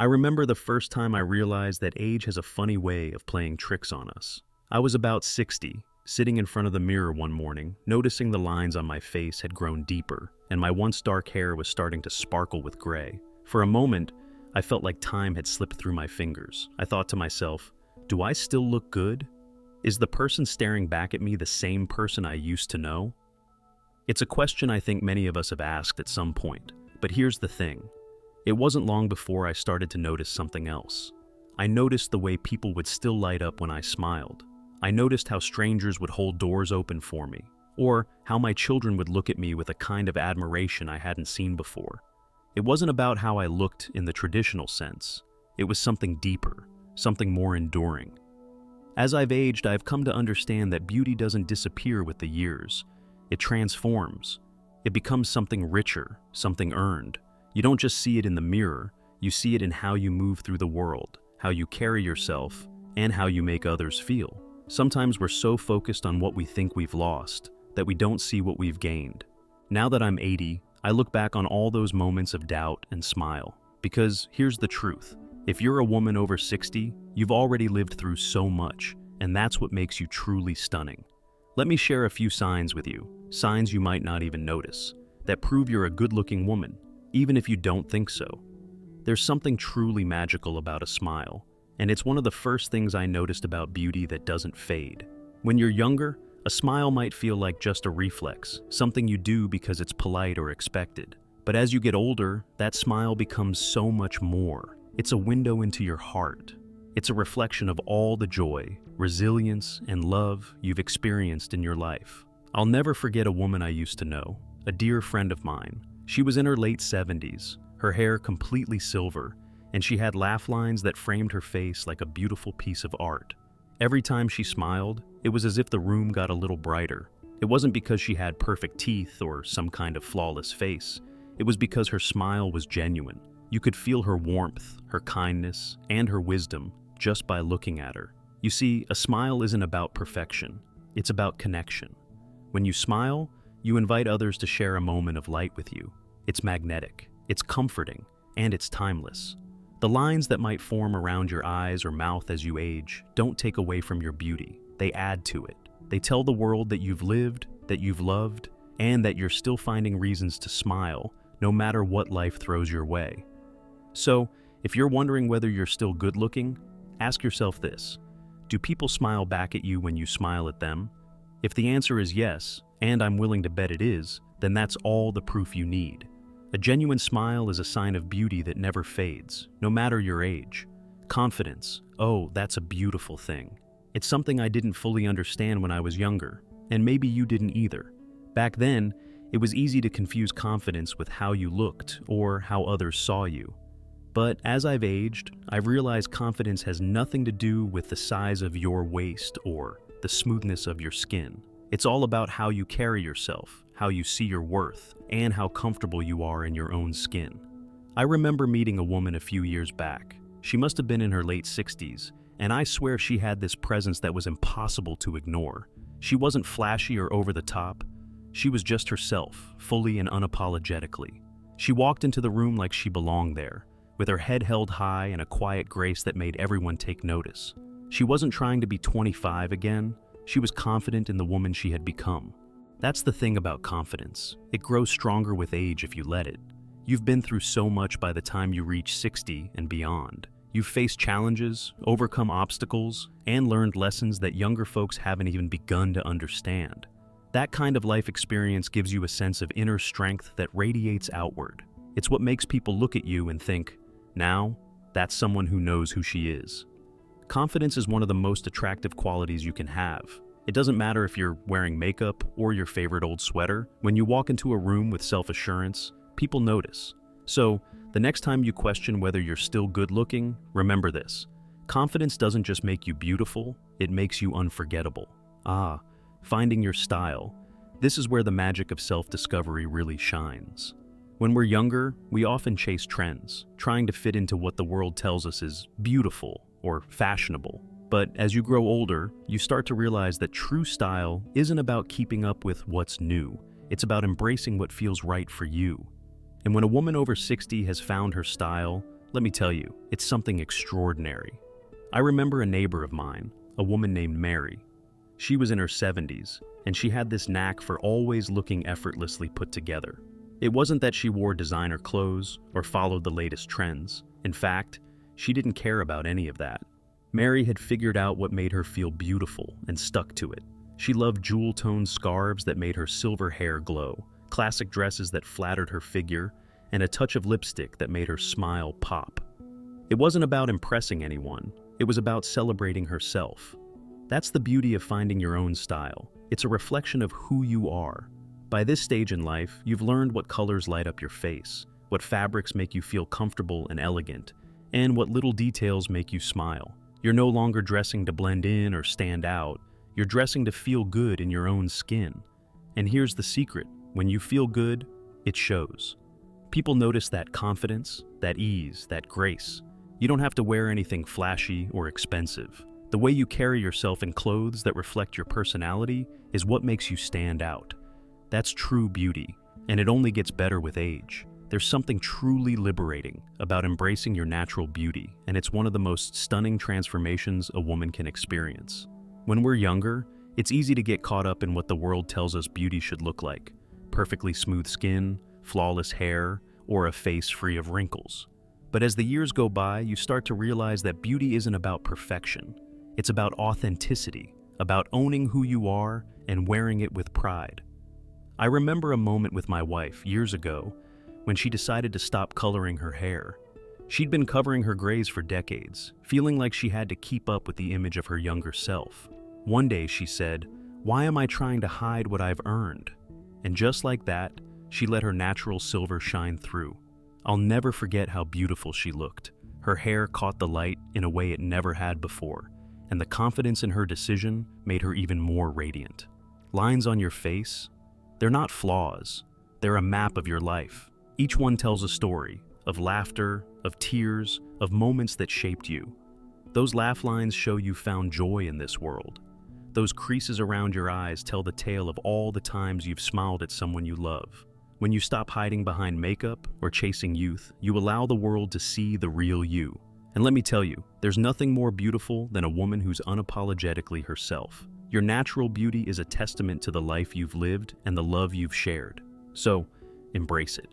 I remember the first time I realized that age has a funny way of playing tricks on us. I was about 60, sitting in front of the mirror one morning, noticing the lines on my face had grown deeper, and my once dark hair was starting to sparkle with gray. For a moment, I felt like time had slipped through my fingers. I thought to myself, do I still look good? Is the person staring back at me the same person I used to know? It's a question I think many of us have asked at some point, but here's the thing. It wasn't long before I started to notice something else. I noticed the way people would still light up when I smiled. I noticed how strangers would hold doors open for me, or how my children would look at me with a kind of admiration I hadn't seen before. It wasn't about how I looked in the traditional sense. It was something deeper, something more enduring. As I've aged, I've come to understand that beauty doesn't disappear with the years. It transforms. It becomes something richer, something earned. You don't just see it in the mirror, you see it in how you move through the world, how you carry yourself, and how you make others feel. Sometimes we're so focused on what we think we've lost that we don't see what we've gained. Now that I'm 80, I look back on all those moments of doubt and smile. Because here's the truth. If you're a woman over 60, you've already lived through so much, and that's what makes you truly stunning. Let me share a few signs with you, signs you might not even notice, that prove you're a good-looking woman, even if you don't think so. There's something truly magical about a smile, and it's one of the first things I noticed about beauty that doesn't fade. When you're younger, a smile might feel like just a reflex, something you do because it's polite or expected. But as you get older, that smile becomes so much more. It's a window into your heart. It's a reflection of all the joy, resilience, and love you've experienced in your life. I'll never forget a woman I used to know, a dear friend of mine. She was in her late 70s, her hair completely silver, and she had laugh lines that framed her face like a beautiful piece of art. Every time she smiled, it was as if the room got a little brighter. It wasn't because she had perfect teeth or some kind of flawless face. It was because her smile was genuine. You could feel her warmth, her kindness, and her wisdom just by looking at her. You see, a smile isn't about perfection. It's about connection. When you smile, you invite others to share a moment of light with you. It's magnetic, it's comforting, and it's timeless. The lines that might form around your eyes or mouth as you age don't take away from your beauty. They add to it. They tell the world that you've lived, that you've loved, and that you're still finding reasons to smile, no matter what life throws your way. So, if you're wondering whether you're still good-looking, ask yourself this. Do people smile back at you when you smile at them? If the answer is yes, and I'm willing to bet it is, then that's all the proof you need. A genuine smile is a sign of beauty that never fades, no matter your age. Confidence, oh, that's a beautiful thing. It's something I didn't fully understand when I was younger, and maybe you didn't either. Back then, it was easy to confuse confidence with how you looked or how others saw you. But as I've aged, I've realized confidence has nothing to do with the size of your waist or the smoothness of your skin. It's all about how you carry yourself, how you see your worth, and how comfortable you are in your own skin. I remember meeting a woman a few years back. She must have been in her late 60s, and I swear she had this presence that was impossible to ignore. She wasn't flashy or over the top. She was just herself, fully and unapologetically. She walked into the room like she belonged there, with her head held high and a quiet grace that made everyone take notice. She wasn't trying to be 25 again. She was confident in the woman she had become. That's the thing about confidence. It grows stronger with age if you let it. You've been through so much by the time you reach 60 and beyond. You've faced challenges, overcome obstacles, and learned lessons that younger folks haven't even begun to understand. That kind of life experience gives you a sense of inner strength that radiates outward. It's what makes people look at you and think, now, that's someone who knows who she is. Confidence is one of the most attractive qualities you can have. It doesn't matter if you're wearing makeup or your favorite old sweater. When you walk into a room with self-assurance, people notice. So, the next time you question whether you're still good-looking, remember this. Confidence doesn't just make you beautiful, it makes you unforgettable. Finding your style. This is where the magic of self-discovery really shines. When we're younger, we often chase trends, trying to fit into what the world tells us is beautiful or fashionable. But as you grow older, you start to realize that true style isn't about keeping up with what's new. It's about embracing what feels right for you. And when a woman over 60 has found her style, Let me tell you, it's something extraordinary. I remember a neighbor of mine, a woman named Mary. She was in her 70s, and she had this knack for always looking effortlessly put together. It wasn't that she wore designer clothes or followed the latest trends. In fact, she didn't care about any of that. Mary had figured out what made her feel beautiful and stuck to it. She loved jewel-toned scarves that made her silver hair glow, classic dresses that flattered her figure, and a touch of lipstick that made her smile pop. It wasn't about impressing anyone, it was about celebrating herself. That's the beauty of finding your own style. It's a reflection of who you are. By this stage in life, you've learned what colors light up your face, what fabrics make you feel comfortable and elegant, and what little details make you smile. You're no longer dressing to blend in or stand out. You're dressing to feel good in your own skin. And here's the secret. When you feel good, it shows. People notice that confidence, that ease, that grace. You don't have to wear anything flashy or expensive. The way you carry yourself in clothes that reflect your personality is what makes you stand out. That's true beauty, and it only gets better with age. There's something truly liberating about embracing your natural beauty, and it's one of the most stunning transformations a woman can experience. When we're younger, it's easy to get caught up in what the world tells us beauty should look like. Perfectly smooth skin, flawless hair, or a face free of wrinkles. But as the years go by, you start to realize that beauty isn't about perfection. It's about authenticity, about owning who you are and wearing it with pride. I remember a moment with my wife years ago when she decided to stop coloring her hair. She'd been covering her grays for decades, feeling like she had to keep up with the image of her younger self. One day she said, "Why am I trying to hide what I've earned?" And just like that, she let her natural silver shine through. I'll never forget how beautiful she looked. Her hair caught the light in a way it never had before, and the confidence in her decision made her even more radiant. Lines on your face? They're not flaws. They're a map of your life. Each one tells a story of laughter, of tears, of moments that shaped you. Those laugh lines show you found joy in this world. Those creases around your eyes tell the tale of all the times you've smiled at someone you love. When you stop hiding behind makeup or chasing youth, you allow the world to see the real you. And let me tell you, there's nothing more beautiful than a woman who's unapologetically herself. Your natural beauty is a testament to the life you've lived and the love you've shared. So, embrace it.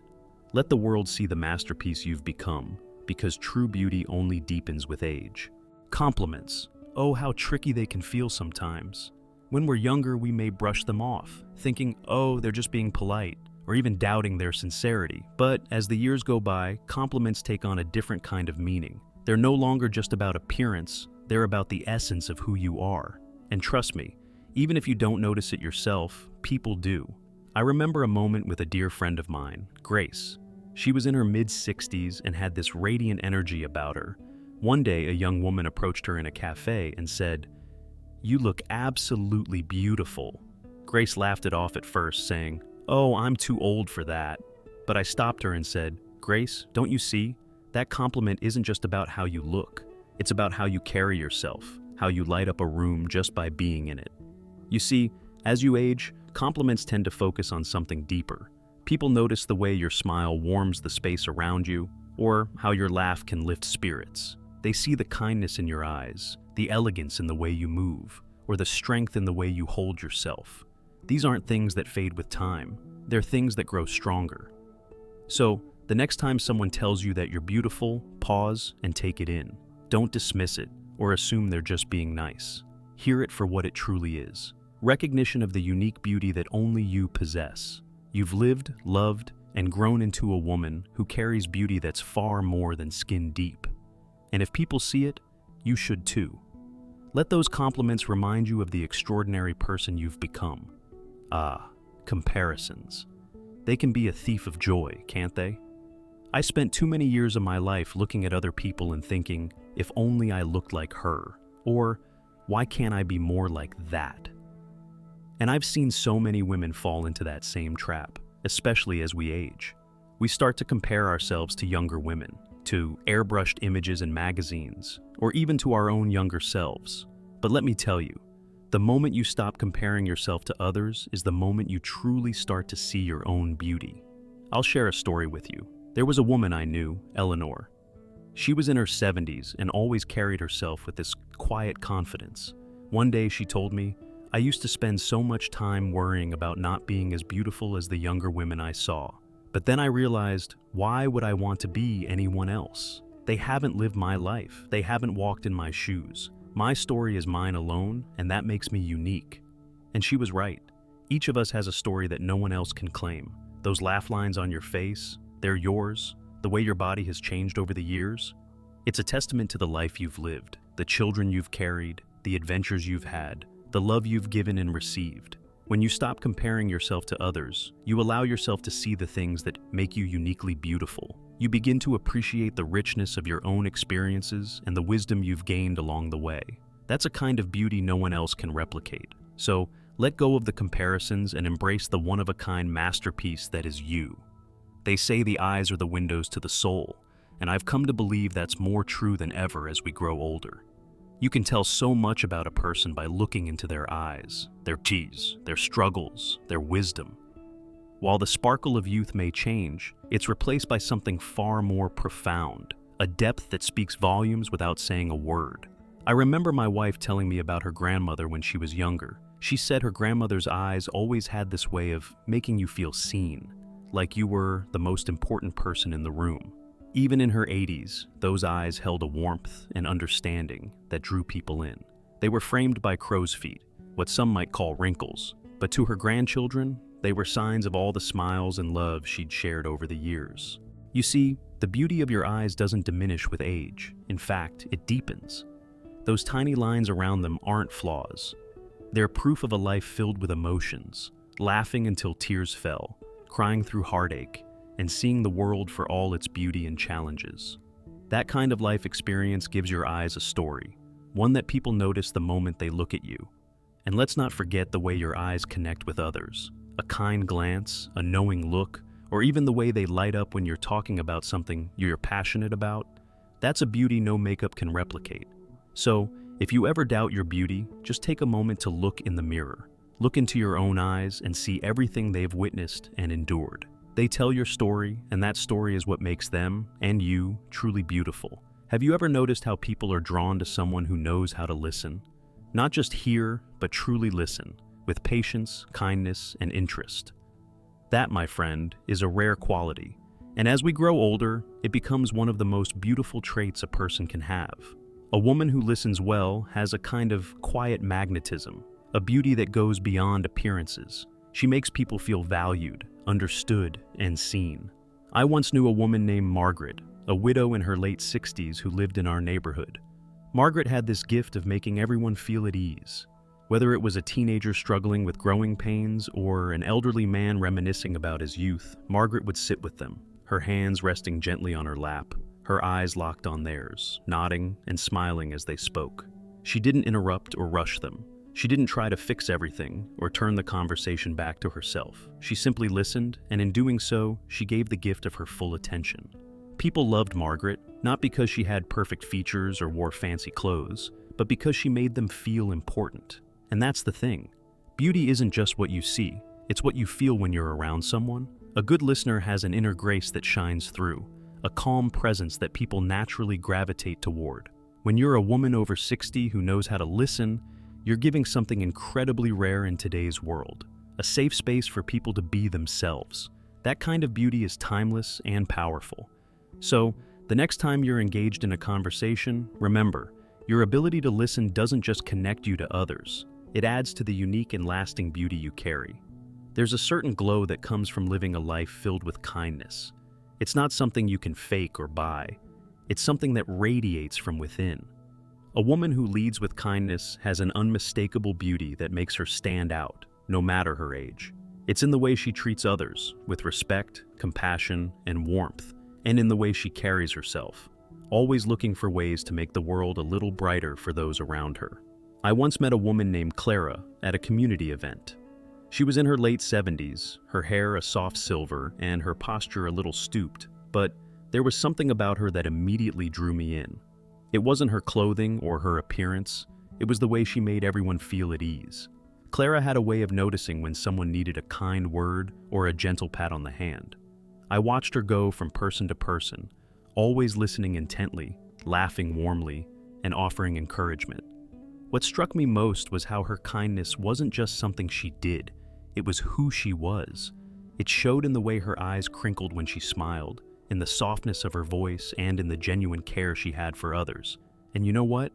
Let the world see the masterpiece you've become, because true beauty only deepens with age. Compliments. Oh, how tricky they can feel sometimes. When we're younger, we may brush them off, thinking, oh, they're just being polite, or even doubting their sincerity. But as the years go by, compliments take on a different kind of meaning. They're no longer just about appearance, they're about the essence of who you are. And trust me, even if you don't notice it yourself, people do. I remember a moment with a dear friend of mine, Grace. She was in her mid-60s and had this radiant energy about her. One day, a young woman approached her in a cafe and said, "You look absolutely beautiful." Grace laughed it off at first, saying, "Oh, I'm too old for that." But I stopped her and said, "Grace, don't you see? That compliment isn't just about how you look. It's about how you carry yourself, how you light up a room just by being in it." You see, as you age, compliments tend to focus on something deeper. People notice the way your smile warms the space around you, or how your laugh can lift spirits. They see the kindness in your eyes, the elegance in the way you move, or the strength in the way you hold yourself. These aren't things that fade with time. They're things that grow stronger. So, the next time someone tells you that you're beautiful, pause and take it in. Don't dismiss it or assume they're just being nice. Hear it for what it truly is. Recognition of the unique beauty that only you possess. You've lived, loved, and grown into a woman who carries beauty that's far more than skin deep. And if people see it, you should too. Let those compliments remind you of the extraordinary person you've become. Ah, comparisons. They can be a thief of joy, can't they? I spent too many years of my life looking at other people and thinking, if only I looked like her, or why can't I be more like that? And I've seen so many women fall into that same trap, especially as we age. We start to compare ourselves to younger women, to airbrushed images in magazines, or even to our own younger selves. But let me tell you, the moment you stop comparing yourself to others is the moment you truly start to see your own beauty. I'll share a story with you. There was a woman I knew, Eleanor. She was in her 70s and always carried herself with this quiet confidence. One day she told me, "I used to spend so much time worrying about not being as beautiful as the younger women I saw. But then I realized, why would I want to be anyone else? They haven't lived my life. They haven't walked in my shoes. My story is mine alone, and that makes me unique." And she was right. Each of us has a story that no one else can claim. Those laugh lines on your face, they're yours. The way your body has changed over the years, it's a testament to the life you've lived, the children you've carried, the adventures you've had, the love you've given and received. When you stop comparing yourself to others, you allow yourself to see the things that make you uniquely beautiful. You begin to appreciate the richness of your own experiences and the wisdom you've gained along the way. That's a kind of beauty no one else can replicate. So, let go of the comparisons and embrace the one-of-a-kind masterpiece that is you. They say the eyes are the windows to the soul, and I've come to believe that's more true than ever as we grow older. You can tell so much about a person by looking into their eyes, their tears, their struggles, their wisdom. While the sparkle of youth may change, it's replaced by something far more profound, a depth that speaks volumes without saying a word. I remember my wife telling me about her grandmother when she was younger. She said her grandmother's eyes always had this way of making you feel seen, like you were the most important person in the room. Even in her 80s, those eyes held a warmth and understanding that drew people in. They were framed by crow's feet, what some might call wrinkles, but to her grandchildren, they were signs of all the smiles and love she'd shared over the years. You see, the beauty of your eyes doesn't diminish with age. In fact, it deepens. Those tiny lines around them aren't flaws. They're proof of a life filled with emotions, laughing until tears fell, crying through heartache, and seeing the world for all its beauty and challenges. That kind of life experience gives your eyes a story, one that people notice the moment they look at you. And let's not forget the way your eyes connect with others. A kind glance, a knowing look, or even the way they light up when you're talking about something you're passionate about, that's a beauty no makeup can replicate. So, if you ever doubt your beauty, just take a moment to look in the mirror. Look into your own eyes and see everything they've witnessed and endured. They tell your story, and that story is what makes them, and you, truly beautiful. Have you ever noticed how people are drawn to someone who knows how to listen? Not just hear, but truly listen, with patience, kindness, and interest. That, my friend, is a rare quality, and as we grow older, it becomes one of the most beautiful traits a person can have. A woman who listens well has a kind of quiet magnetism, a beauty that goes beyond appearances. She makes people feel valued, understood, and seen. I once knew a woman named Margaret, a widow in her late 60s who lived in our neighborhood. Margaret had this gift of making everyone feel at ease. Whether it was a teenager struggling with growing pains or an elderly man reminiscing about his youth, Margaret would sit with them, her hands resting gently on her lap, her eyes locked on theirs, nodding and smiling as they spoke. She didn't interrupt or rush them. She didn't try to fix everything or turn the conversation back to herself. She simply listened, and in doing so, she gave the gift of her full attention. People loved Margaret, not because she had perfect features or wore fancy clothes, but because she made them feel important. And that's the thing. Beauty isn't just what you see, it's what you feel when you're around someone. A good listener has an inner grace that shines through, a calm presence that people naturally gravitate toward. When you're a woman over 60 who knows how to listen, you're giving something incredibly rare in today's world, a safe space for people to be themselves. That kind of beauty is timeless and powerful. So, the next time you're engaged in a conversation, remember, your ability to listen doesn't just connect you to others, it adds to the unique and lasting beauty you carry. There's a certain glow that comes from living a life filled with kindness. It's not something you can fake or buy. It's something that radiates from within. A woman who leads with kindness has an unmistakable beauty that makes her stand out, no matter her age. It's in the way she treats others, with respect, compassion, and warmth, and in the way she carries herself, always looking for ways to make the world a little brighter for those around her. I once met a woman named Clara at a community event. She was in her late 70s, her hair a soft silver, and her posture a little stooped, but there was something about her that immediately drew me in. It wasn't her clothing or her appearance, it was the way she made everyone feel at ease. Clara had a way of noticing when someone needed a kind word or a gentle pat on the hand. I watched her go from person to person, always listening intently, laughing warmly, and offering encouragement. What struck me most was how her kindness wasn't just something she did, it was who she was. It showed in the way her eyes crinkled when she smiled, in the softness of her voice, and in the genuine care she had for others. And you know what?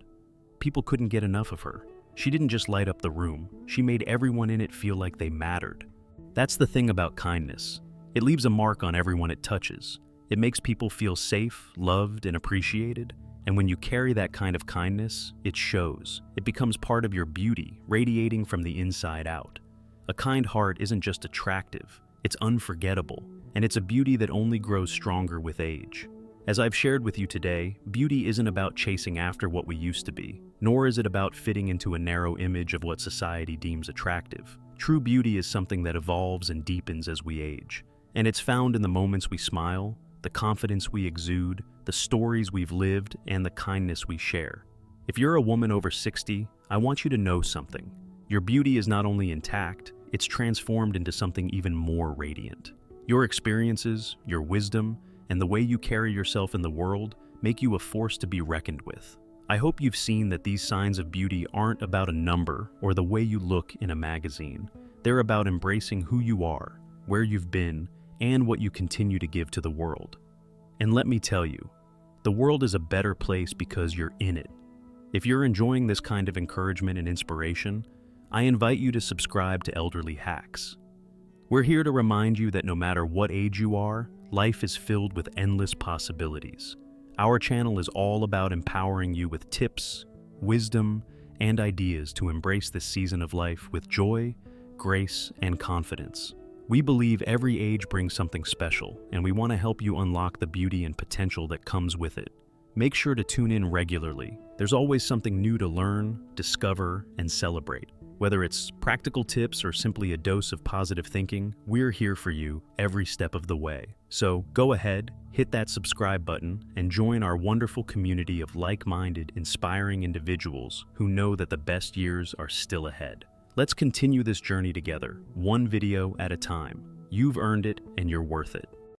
People couldn't get enough of her. She didn't just light up the room, she made everyone in it feel like they mattered. That's the thing about kindness. It leaves a mark on everyone it touches. It makes people feel safe, loved, and appreciated. And when you carry that kind of kindness, it shows. It becomes part of your beauty, radiating from the inside out. A kind heart isn't just attractive, it's unforgettable, and it's a beauty that only grows stronger with age. As I've shared with you today, beauty isn't about chasing after what we used to be, nor is it about fitting into a narrow image of what society deems attractive. True beauty is something that evolves and deepens as we age, and it's found in the moments we smile, the confidence we exude, the stories we've lived, and the kindness we share. If you're a woman over 60, I want you to know something. Your beauty is not only intact, it's transformed into something even more radiant. Your experiences, your wisdom, and the way you carry yourself in the world make you a force to be reckoned with. I hope you've seen that these signs of beauty aren't about a number or the way you look in a magazine. They're about embracing who you are, where you've been, and what you continue to give to the world. And let me tell you, the world is a better place because you're in it. If you're enjoying this kind of encouragement and inspiration, I invite you to subscribe to Elderly Hacks. We're here to remind you that no matter what age you are, life is filled with endless possibilities. Our channel is all about empowering you with tips, wisdom, and ideas to embrace this season of life with joy, grace, and confidence. We believe every age brings something special, and we want to help you unlock the beauty and potential that comes with it. Make sure to tune in regularly. There's always something new to learn, discover, and celebrate. Whether it's practical tips or simply a dose of positive thinking, we're here for you every step of the way. So go ahead, hit that subscribe button, and join our wonderful community of like-minded, inspiring individuals who know that the best years are still ahead. Let's continue this journey together, one video at a time. You've earned it, and you're worth it.